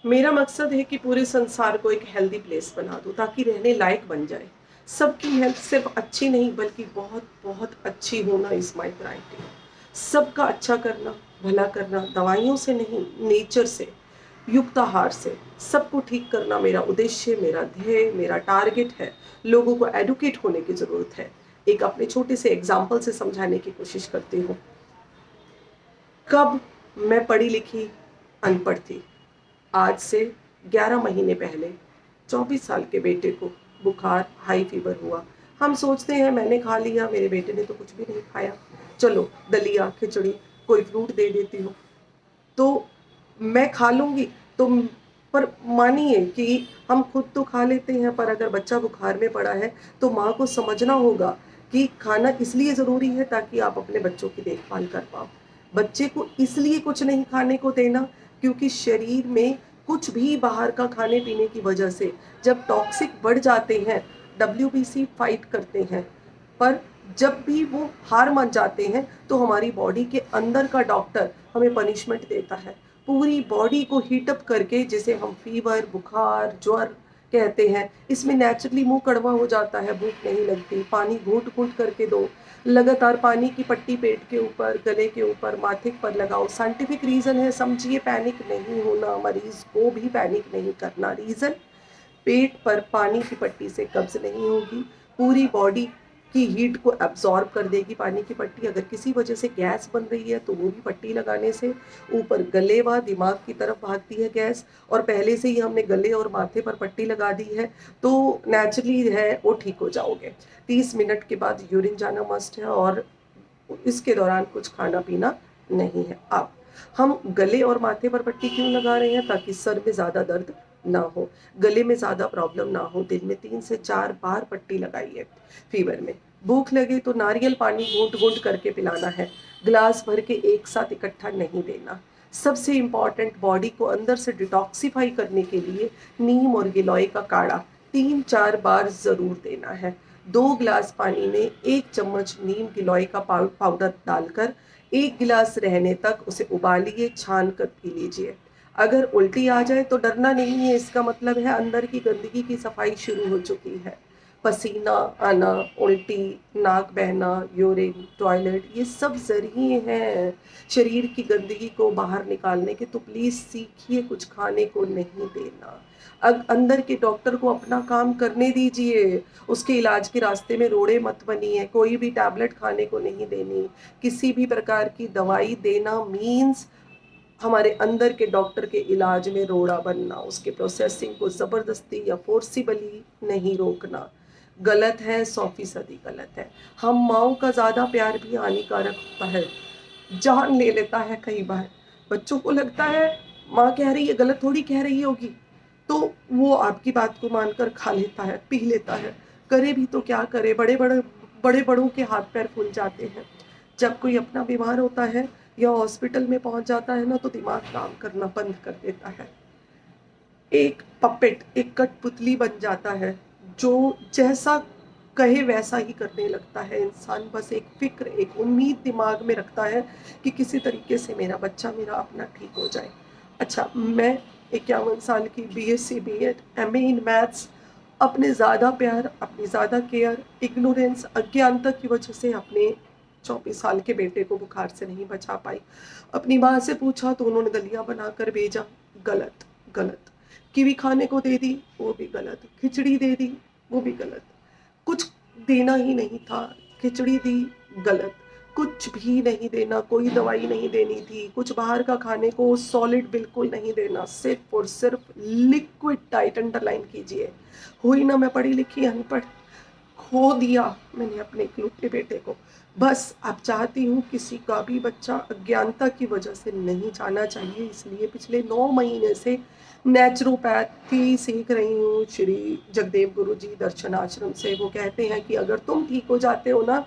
मेरा मकसद है कि पूरे संसार को एक हेल्दी प्लेस बना दूँ ताकि रहने लायक बन जाए। सबकी हेल्थ सिर्फ अच्छी नहीं बल्कि बहुत बहुत अच्छी होना इज़ माय प्रायोरिटी। सबका अच्छा करना, भला करना, दवाइयों से नहीं, नेचर से, युक्त आहार से, सबको ठीक करना मेरा उद्देश्य, मेरा ध्येय, मेरा टारगेट है। लोगों को एडुकेट होने की ज़रूरत है। एक अपने छोटे से एग्ज़ाम्पल से समझाने की कोशिश करती हूँ। कब मैं पढ़ी लिखी अनपढ़ थी। आज से 11 महीने पहले 24 साल के बेटे को बुखार, हाई फीवर हुआ। हम सोचते हैं मैंने खा लिया, मेरे बेटे ने तो कुछ भी नहीं खाया। चलो दलिया, खिचड़ी, कोई फ्रूट दे देती हूँ। तो मैं खा लूँगी। तो पर मानिए कि हम खुद तो खा लेते हैं, पर अगर बच्चा बुखार में पड़ा है तो माँ को समझना होगा कि खाना इसलिए ज़रूरी है ताकि आप अपने बच्चों की देखभाल कर पाओ। बच्चे को इसलिए कुछ नहीं खाने को देना क्योंकि शरीर में कुछ भी बाहर का खाने पीने की वजह से जब टॉक्सिक बढ़ जाते हैं, डब्ल्यूबीसी फाइट करते हैं। पर जब भी वो हार मान जाते हैं तो हमारी बॉडी के अंदर का डॉक्टर हमें पनिशमेंट देता है, पूरी बॉडी को हीट अप करके, जिसे हम फीवर, बुखार, ज्वर कहते हैं। इसमें नेचुरली मुंह कड़वा हो जाता है, भूख नहीं लगती, पानी घूंट घूंट करके दो, लगातार पानी की पट्टी पेट के ऊपर, गले के ऊपर, माथे पर लगाओ। साइंटिफिक रीज़न है, समझिए, पैनिक नहीं होना, मरीज को भी पैनिक नहीं करना। रीज़न, पेट पर पानी की पट्टी से कब्ज नहीं होगी, पूरी बॉडी की हीट को एब्जॉर्ब कर देगी पानी की पट्टी। अगर किसी वजह से गैस बन रही है तो वो भी पट्टी लगाने से ऊपर गले व दिमाग की तरफ भागती है गैस, और पहले से ही हमने गले और माथे पर पट्टी लगा दी है तो नेचुरली है वो ठीक हो जाओगे। 30 मिनट के बाद यूरिन जाना मस्ट है, और इसके दौरान कुछ खाना पीना नहीं है। अब हम गले और माथे पर पट्टी क्यों लगा रहे हैं? ताकि सर में ज़्यादा दर्द ना हो, गले में ज़्यादा प्रॉब्लम ना हो। दिन में 3 से 4 बार पट्टी लगाइए फीवर में। भूख लगे तो नारियल पानी घूंट-घूंट करके पिलाना है, ग्लास भर के एक साथ इकट्ठा नहीं देना। सबसे इम्पोर्टेंट, बॉडी को अंदर से डिटॉक्सिफाई करने के लिए नीम और गिलोय का काढ़ा 3-4 बार ज़रूर देना है। 2 गिलास पानी में 1 चम्मच नीम गिलोय का पाउडर डालकर 1 गिलास रहने तक उसे उबालिए, छान कर पी लीजिए। अगर उल्टी आ जाए तो डरना नहीं है, इसका मतलब है अंदर की गंदगी की सफाई शुरू हो चुकी है। पसीना आना, उल्टी, नाक बहना, यूरिन, टॉयलेट, ये सब ज़रिए हैं शरीर की गंदगी को बाहर निकालने के। तो प्लीज़ सीखिए कुछ खाने को नहीं देना। अंदर के डॉक्टर को अपना काम करने दीजिए, उसके इलाज के रास्ते में रोड़े मत बनिए। कोई भी टैबलेट खाने को नहीं देनी, किसी भी प्रकार की दवाई देना मीन्स हमारे अंदर के डॉक्टर के इलाज में रोड़ा बनना, उसके प्रोसेसिंग को ज़बरदस्ती या फोर्सिबली नहीं रोकना। गलत है, 100% गलत है। हम माँओं का ज़्यादा प्यार भी हानिकारक होता है, जान ले लेता है कई बार। बच्चों को लगता है माँ कह रही है, गलत थोड़ी कह रही होगी, तो वो आपकी बात को मानकर खा लेता है, पी लेता है। करे भी तो क्या करे, बड़े बड़ों के हाथ पैर फूल जाते हैं। जब कोई अपना बीमार होता है या हॉस्पिटल में पहुंच जाता है ना, तो दिमाग काम करना बंद कर देता है। एक पपेट, एक कठपुतली बन जाता है, जो जैसा कहे वैसा ही करने लगता है इंसान। बस एक फ़िक्र, एक उम्मीद दिमाग में रखता है कि किसी तरीके से मेरा बच्चा, मेरा अपना ठीक हो जाए। अच्छा, मैं 51 साल की, BSc, BEd, MA in maths, अपने ज़्यादा प्यार, अपनी ज़्यादा केयर, इग्नोरेंस, अज्ञानता की वजह से अपने 24 साल के बेटे को बुखार से नहीं बचा पाई। अपनी माँ से पूछा तो उन्होंने दलिया बनाकर भेजा, गलत, गलत। कीवी खाने को दे दी, वो भी गलत। खिचड़ी दे दी, वो भी गलत। कुछ देना ही नहीं था, खिचड़ी दी, गलत। कुछ भी नहीं देना, कोई दवाई नहीं देनी थी, कुछ बाहर का खाने को सॉलिड बिल्कुल नहीं देना, सिर्फ और सिर्फ लिक्विड डाइट। अंडरलाइन कीजिए, हुई ना मैं पढ़ी लिखी अनपढ़, खो दिया मैंने अपने इकलौते बेटे को। बस अब चाहती हूँ किसी का भी बच्चा अज्ञानता की वजह से नहीं जाना चाहिए, इसलिए पिछले 9 महीने से नेचुरोपैथी सीख रही हूँ श्री जगदेव गुरु जी दर्शन आश्रम से। वो कहते हैं कि अगर तुम ठीक हो जाते हो ना,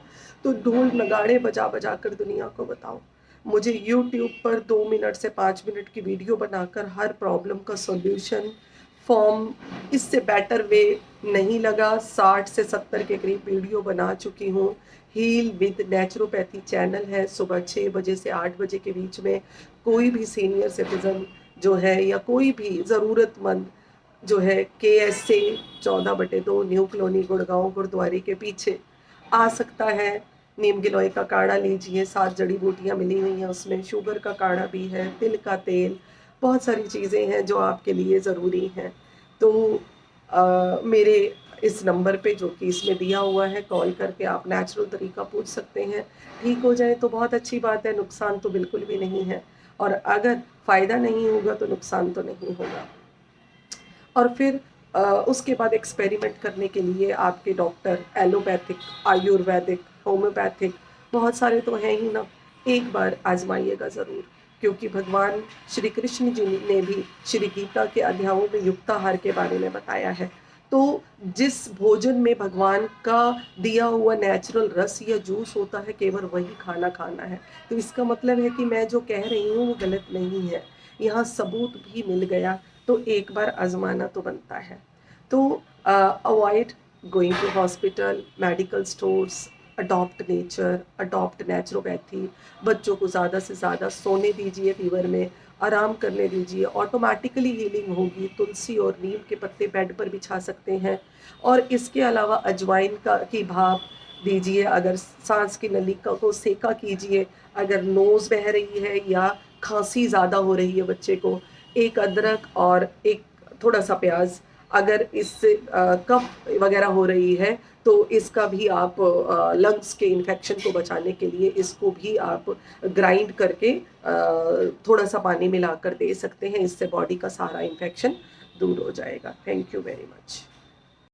तो ढोल नगाड़े बजा बजा कर दुनिया को बताओ। मुझे यूट्यूब पर 2 मिनट से 5 मिनट की वीडियो बनाकर हर प्रॉब्लम का सॉल्यूशन फॉर्म, इससे बेटर वे नहीं लगा। 60 से 70 के करीब वीडियो बना चुकी हूँ। हील विद नेचुरोपैथी चैनल है, सुबह 6 बजे से 8 बजे के बीच में कोई भी सीनियर सिटीजन जो है या कोई भी ज़रूरतमंद जो है KSA 14/2 न्यू कॉलोनी गुड़गांव गुरुद्वारे के पीछे आ सकता है। नीम गिलोय का काढ़ा लीजिए, 7 जड़ी बूटियाँ मिली हुई हैं उसमें, शुगर का काढ़ा भी है, तिल का तेल, बहुत सारी चीज़ें हैं जो आपके लिए ज़रूरी हैं। तो मेरे इस नंबर पे जो कि इसमें दिया हुआ है, कॉल करके आप नेचुरल तरीका पूछ सकते हैं। ठीक हो जाए तो बहुत अच्छी बात है, नुकसान तो बिल्कुल भी नहीं है, और अगर फ़ायदा नहीं होगा तो नुकसान तो नहीं होगा। और फिर उसके बाद एक्सपेरिमेंट करने के लिए आपके डॉक्टर एलोपैथिक, आयुर्वेदिक, होम्योपैथिक बहुत सारे तो हैं ही ना, एक बार आजमाइएगा ज़रूर, क्योंकि भगवान श्री कृष्ण जी ने भी श्री गीता के अध्यायों में युक्ताहार के बारे में बताया है। तो जिस भोजन में भगवान का दिया हुआ नेचुरल रस या जूस होता है, केवल वही खाना खाना है। तो इसका मतलब है कि मैं जो कह रही हूँ वो गलत नहीं है, यहाँ सबूत भी मिल गया, तो एक बार आजमाना तो बनता है। तो avoid going to hospital, medical stores, adopt nature, adopt naturopathy. बच्चों को ज़्यादा से ज़्यादा सोने दीजिए, फीवर में आराम करने दीजिए, ऑटोमेटिकली हीलिंग होगी। तुलसी और नीम के पत्ते बेड पर बिछा सकते हैं, और इसके अलावा अजवाइन का की भाप दीजिए, अगर सांस की नली को सेका कीजिए, अगर नोज़ बह रही है या खांसी ज़्यादा हो रही है बच्चे को, एक अदरक और एक थोड़ा सा प्याज, अगर इससे कफ वगैरह हो रही है तो इसका भी आप लंग्स के इन्फेक्शन को बचाने के लिए इसको भी आप ग्राइंड करके थोड़ा सा पानी मिलाकर दे सकते हैं। इससे बॉडी का सारा इन्फेक्शन दूर हो जाएगा। Thank you very much.